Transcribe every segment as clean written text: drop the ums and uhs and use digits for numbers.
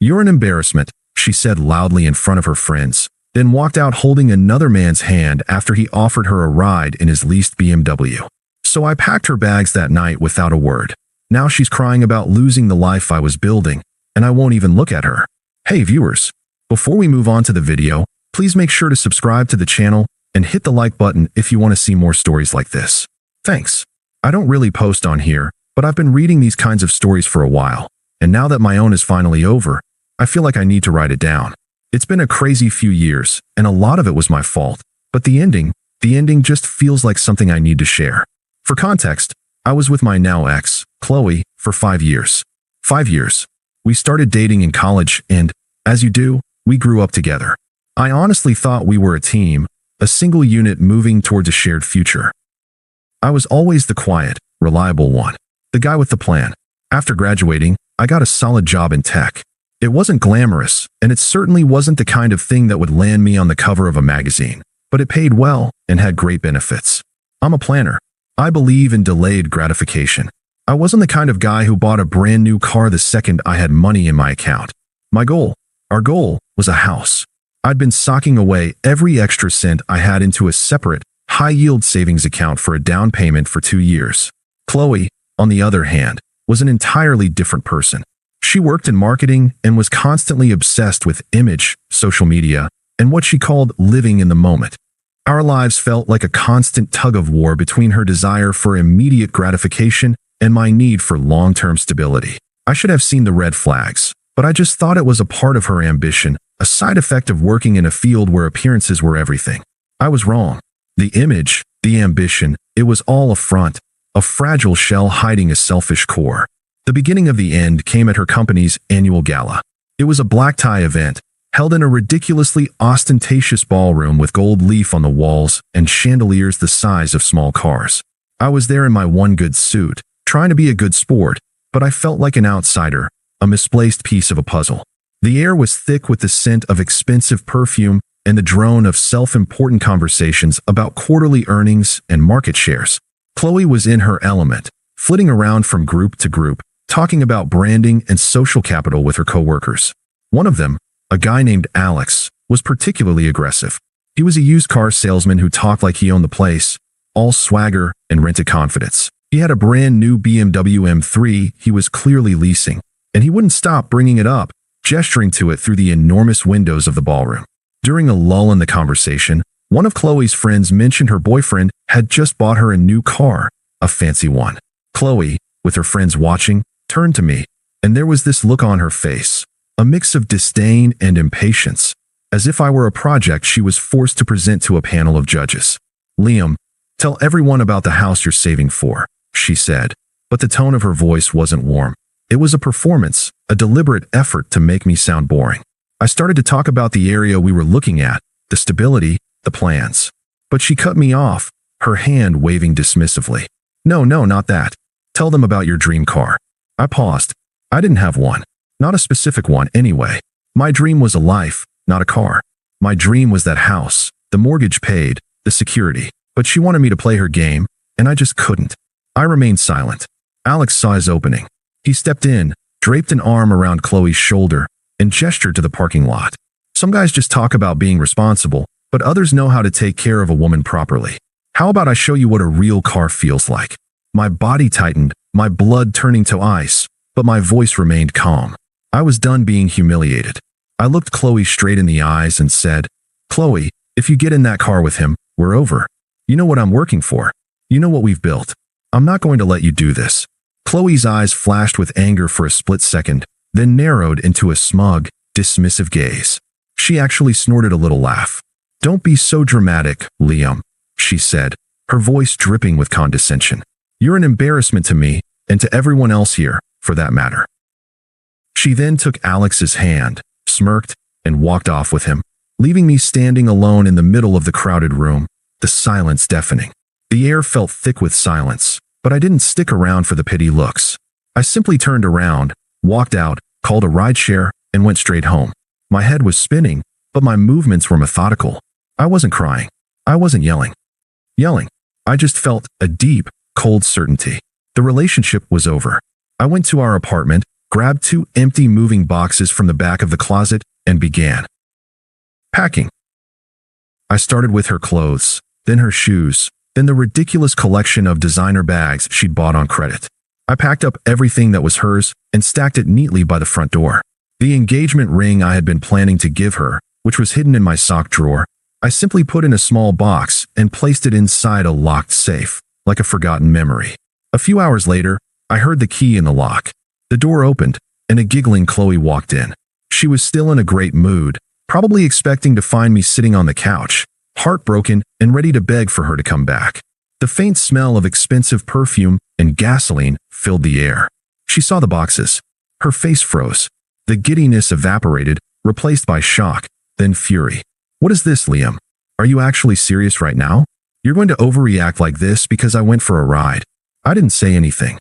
"You're an embarrassment," she said loudly in front of her friends, then walked out holding another man's hand after he offered her a ride in his leased BMW. So I packed her bags that night without a word. Now she's crying about losing the life I was building, and I won't even look at her. Hey viewers, before we move on to the video, please make sure to subscribe to the channel and hit the like button if you want to see more stories like this. Thanks. I don't really post on here, but I've been reading these kinds of stories for a while, and now that my own is finally over, I feel like I need to write it down. It's been a crazy few years, and a lot of it was my fault, but the ending just feels like something I need to share. For context, I was with my now ex, Chloe, for 5 years. 5 years. We started dating in college and, as you do, we grew up together. I honestly thought we were a team, a single unit moving towards a shared future. I was always the quiet, reliable one, the guy with the plan. After graduating, I got a solid job in tech. It wasn't glamorous, and it certainly wasn't the kind of thing that would land me on the cover of a magazine, but it paid well and had great benefits. I'm a planner. I believe in delayed gratification. I wasn't the kind of guy who bought a brand new car the second I had money in my account. Our goal, was a house. I'd been socking away every extra cent I had into a separate, high-yield savings account for a down payment for 2 years. Chloe, on the other hand, was an entirely different person. She worked in marketing and was constantly obsessed with image, social media, and what she called living in the moment. Our lives felt like a constant tug-of-war between her desire for immediate gratification and my need for long-term stability. I should have seen the red flags, but I just thought it was a part of her ambition, a side effect of working in a field where appearances were everything. I was wrong. The image, the ambition, it was all a front, a fragile shell hiding a selfish core. The beginning of the end came at her company's annual gala. It was a black-tie event, held in a ridiculously ostentatious ballroom with gold leaf on the walls and chandeliers the size of small cars. I was there in my one good suit, trying to be a good sport, but I felt like an outsider, a misplaced piece of a puzzle. The air was thick with the scent of expensive perfume and the drone of self-important conversations about quarterly earnings and market shares. Chloe was in her element, flitting around from group to group, talking about branding and social capital with her coworkers. One of them, a guy named Alex, was particularly aggressive. He was a used car salesman who talked like he owned the place, all swagger and rented confidence. He had a brand new BMW M3 he was clearly leasing, and he wouldn't stop bringing it up, gesturing to it through the enormous windows of the ballroom. During a lull in the conversation, one of Chloe's friends mentioned her boyfriend had just bought her a new car, a fancy one. Chloe, with her friends watching, turned to me, and there was this look on her face, a mix of disdain and impatience, as if I were a project she was forced to present to a panel of judges. "Liam, tell everyone about the house you're saving for," she said, but the tone of her voice wasn't warm. It was a performance, a deliberate effort to make me sound boring. I started to talk about the area we were looking at, the stability, the plans. But she cut me off, her hand waving dismissively. No, not that. Tell them about your dream car." I paused. I didn't have one. Not a specific one, anyway. My dream was a life, not a car. My dream was that house, the mortgage paid, the security. But she wanted me to play her game, and I just couldn't. I remained silent. Alex saw his opening. He stepped in, draped an arm around Chloe's shoulder, and gestured to the parking lot. Some guys just talk about being responsible, but others know how to take care of a woman properly. How about I show you what a real car feels like? My body tightened, my blood turning to ice, but my voice remained calm. I was done being humiliated. I looked Chloe straight in the eyes and said, "Chloe, if you get in that car with him, we're over. You know what I'm working for. You know what we've built. I'm not going to let you do this." Chloe's eyes flashed with anger for a split second, then narrowed into a smug, dismissive gaze. She actually snorted a little laugh. "Don't be so dramatic, Liam," she said, her voice dripping with condescension. "You're an embarrassment to me, and to everyone else here, for that matter." She then took Alex's hand, smirked, and walked off with him, leaving me standing alone in the middle of the crowded room, the silence deafening. The air felt thick with silence, but I didn't stick around for the pity looks. I simply turned around, walked out, called a rideshare, and went straight home. My head was spinning, but my movements were methodical. I wasn't crying. I wasn't yelling. I just felt a deep, cold certainty. The relationship was over. I went to our apartment, grabbed 2 empty moving boxes from the back of the closet, and began packing. I started with her clothes, then her shoes, then the ridiculous collection of designer bags she'd bought on credit. I packed up everything that was hers and stacked it neatly by the front door. The engagement ring I had been planning to give her, which was hidden in my sock drawer, I simply put in a small box and placed it inside a locked safe, like a forgotten memory. A few hours later, I heard the key in the lock. The door opened, and a giggling Chloe walked in. She was still in a great mood, probably expecting to find me sitting on the couch, heartbroken and ready to beg for her to come back. The faint smell of expensive perfume and gasoline filled the air. She saw the boxes. Her face froze. The giddiness evaporated, replaced by shock, then fury. What is this, Liam? Are you actually serious right now? You're going to overreact like this because I went for a ride. I didn't say anything.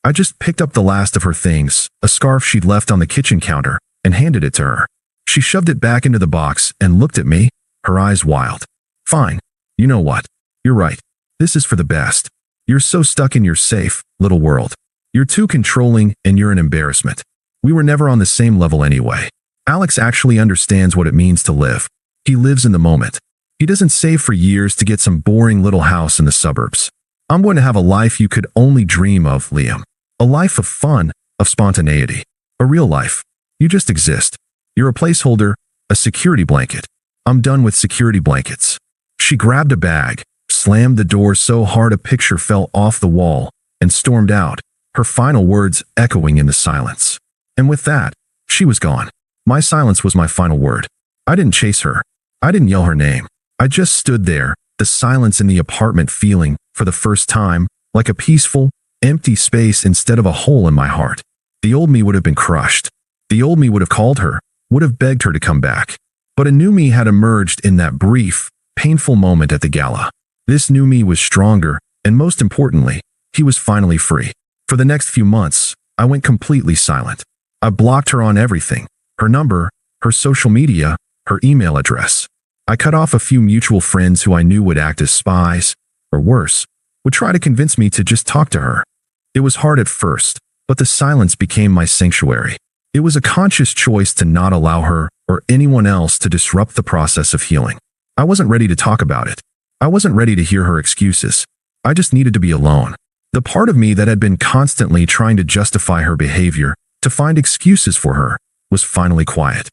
I just picked up the last of her things, a scarf she'd left on the kitchen counter, and handed it to her. She shoved it back into the box and looked at me, her eyes wild. Fine. You know what? You're right. This is for the best. You're so stuck in your safe, little world. You're too controlling and you're an embarrassment. We were never on the same level anyway. Alex actually understands what it means to live. He lives in the moment. He doesn't save for years to get some boring little house in the suburbs. I'm going to have a life you could only dream of, Liam. A life of fun, of spontaneity. A real life. You just exist. You're a placeholder, a security blanket. I'm done with security blankets. She grabbed a bag, slammed the door so hard a picture fell off the wall, and stormed out, her final words echoing in the silence. And with that, she was gone. My silence was my final word. I didn't chase her. I didn't yell her name. I just stood there, the silence in the apartment feeling, for the first time, like a peaceful, empty space instead of a hole in my heart. The old me would have been crushed. The old me would have called her, would have begged her to come back. But a new me had emerged in that brief, painful moment at the gala. This new me was stronger, and most importantly, he was finally free. For the next few months, I went completely silent. I blocked her on everything, her number, her social media, her email address. I cut off a few mutual friends who I knew would act as spies, or worse, would try to convince me to just talk to her. It was hard at first, but the silence became my sanctuary. It was a conscious choice to not allow her or anyone else to disrupt the process of healing. I wasn't ready to talk about it. I wasn't ready to hear her excuses. I just needed to be alone. The part of me that had been constantly trying to justify her behavior, to find excuses for her, was finally quiet.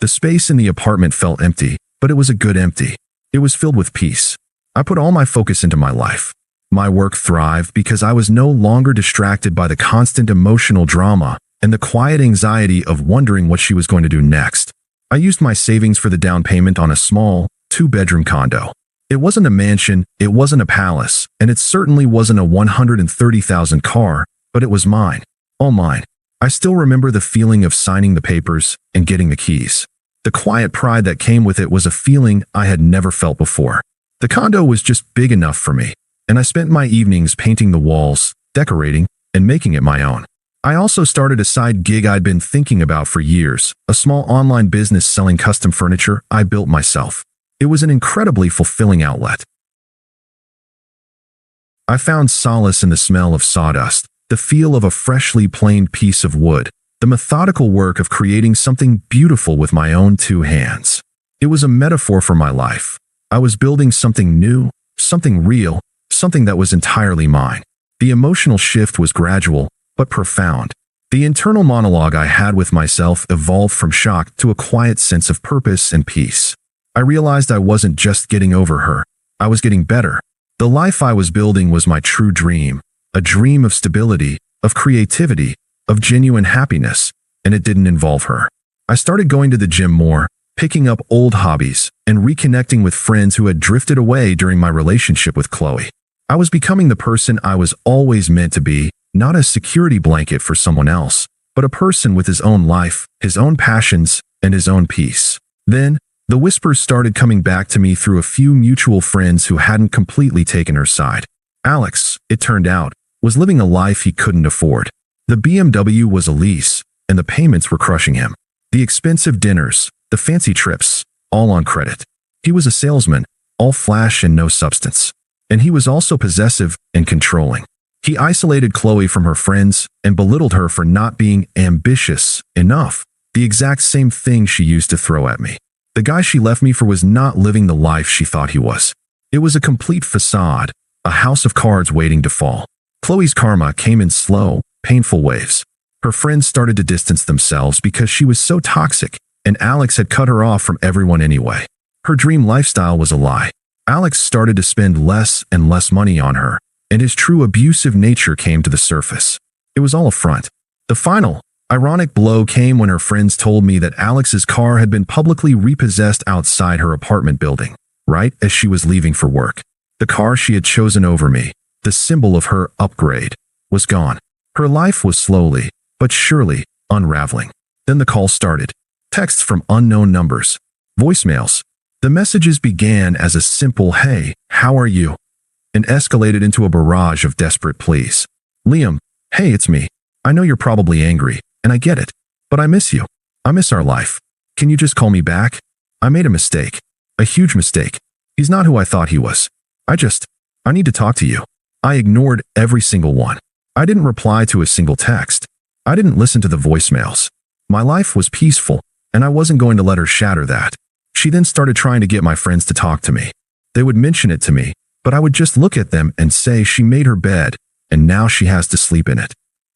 The space in the apartment felt empty, but it was a good empty. It was filled with peace. I put all my focus into my life. My work thrived because I was no longer distracted by the constant emotional drama and the quiet anxiety of wondering what she was going to do next. I used my savings for the down payment on a small, 2-bedroom condo. It wasn't a mansion, it wasn't a palace, and it certainly wasn't a $130,000 car, but it was mine. All mine. I still remember the feeling of signing the papers and getting the keys. The quiet pride that came with it was a feeling I had never felt before. The condo was just big enough for me, and I spent my evenings painting the walls, decorating, and making it my own. I also started a side gig I'd been thinking about for years, a small online business selling custom furniture I built myself. It was an incredibly fulfilling outlet. I found solace in the smell of sawdust, the feel of a freshly planed piece of wood, the methodical work of creating something beautiful with my own 2 hands. It was a metaphor for my life. I was building something new, something real, something that was entirely mine. The emotional shift was gradual, but profound. The internal monologue I had with myself evolved from shock to a quiet sense of purpose and peace. I realized I wasn't just getting over her. I was getting better. The life I was building was my true dream. A dream of stability, of creativity, of genuine happiness, and it didn't involve her. I started going to the gym more, picking up old hobbies, and reconnecting with friends who had drifted away during my relationship with Chloe. I was becoming the person I was always meant to be, not a security blanket for someone else, but a person with his own life, his own passions, and his own peace. Then, the whispers started coming back to me through a few mutual friends who hadn't completely taken her side. Alex, it turned out, was living a life he couldn't afford. The BMW was a lease, and the payments were crushing him. The expensive dinners, the fancy trips, all on credit. He was a salesman, all flash and no substance. And he was also possessive and controlling. He isolated Chloe from her friends and belittled her for not being ambitious enough, the exact same thing she used to throw at me. The guy she left me for was not living the life she thought he was. It was a complete facade, a house of cards waiting to fall. Chloe's karma came in slow, painful waves. Her friends started to distance themselves because she was so toxic, and Alex had cut her off from everyone anyway. Her dream lifestyle was a lie. Alex started to spend less and less money on her, and his true abusive nature came to the surface. It was all a front. The final, ironic blow came when her friends told me that Alex's car had been publicly repossessed outside her apartment building, right as she was leaving for work. The car she had chosen over me, the symbol of her upgrade, was gone. Her life was slowly, but surely, unraveling. Then the call started. Texts from unknown numbers. Voicemails. The messages began as a simple, "Hey, how are you?" and escalated into a barrage of desperate pleas. "Liam, hey, it's me. I know you're probably angry, and I get it. But I miss you. I miss our life. Can you just call me back? I made a mistake. A huge mistake. He's not who I thought he was. I need to talk to you." I ignored every single one. I didn't reply to a single text. I didn't listen to the voicemails. My life was peaceful, and I wasn't going to let her shatter that. She then started trying to get my friends to talk to me. They would mention it to me, but I would just look at them and say she made her bed, and now she has to sleep in it.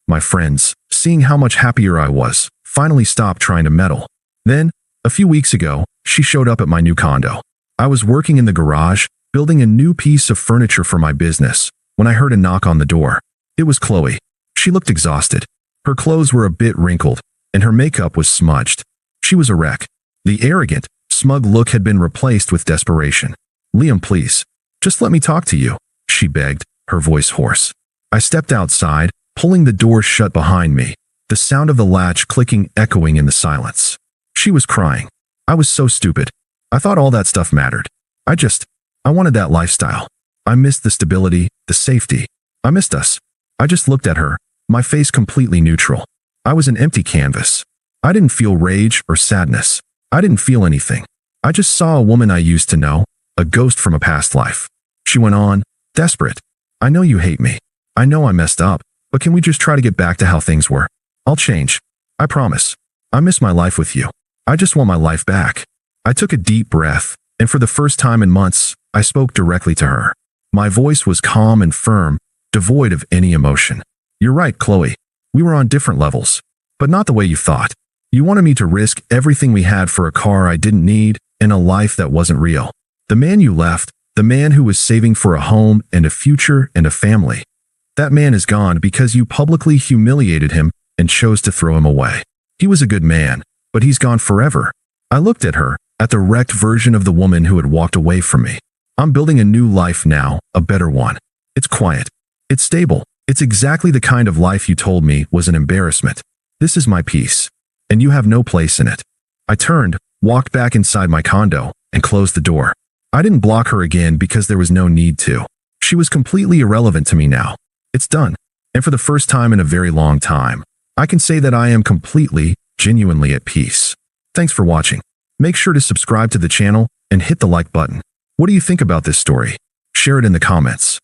My friends, seeing how much happier I was, finally stopped trying to meddle. Then, a few weeks ago, she showed up at my new condo. I was working in the garage, building a new piece of furniture for my business, when I heard a knock on the door. It was Chloe. She looked exhausted. Her clothes were a bit wrinkled, and her makeup was smudged. She was a wreck. The arrogant, smug look had been replaced with desperation. "Liam, please, just let me talk to you," she begged, her voice hoarse. I stepped outside, pulling the door shut behind me, the sound of the latch clicking echoing in the silence. She was crying. I was so stupid. I thought all that stuff mattered. I wanted that lifestyle. I missed the stability, the safety. I missed us. I just looked at her, my face completely neutral. I was an empty canvas. I didn't feel rage or sadness. I didn't feel anything. I just saw a woman I used to know, a ghost from a past life. She went on, desperate. "I know you hate me. I know I messed up, but can we just try to get back to how things were? I'll change. I promise. I miss my life with you. I just want my life back." I took a deep breath, and for the first time in months, I spoke directly to her. My voice was calm and firm, devoid of any emotion. "You're right, Chloe. We were on different levels, but not the way you thought. You wanted me to risk everything we had for a car I didn't need and a life that wasn't real. The man you left, the man who was saving for a home and a future and a family, that man is gone because you publicly humiliated him and chose to throw him away. He was a good man, but he's gone forever." I looked at her, at the wrecked version of the woman who had walked away from me. "I'm building a new life now, a better one. It's quiet. It's stable. It's exactly the kind of life you told me was an embarrassment. This is my peace, and you have no place in it." I turned, walked back inside my condo, and closed the door. I didn't block her again because there was no need to. She was completely irrelevant to me now. It's done. And for the first time in a very long time, I can say that I am completely, genuinely at peace. Thanks for watching. Make sure to subscribe to the channel and hit the like button. What do you think about this story? Share it in the comments.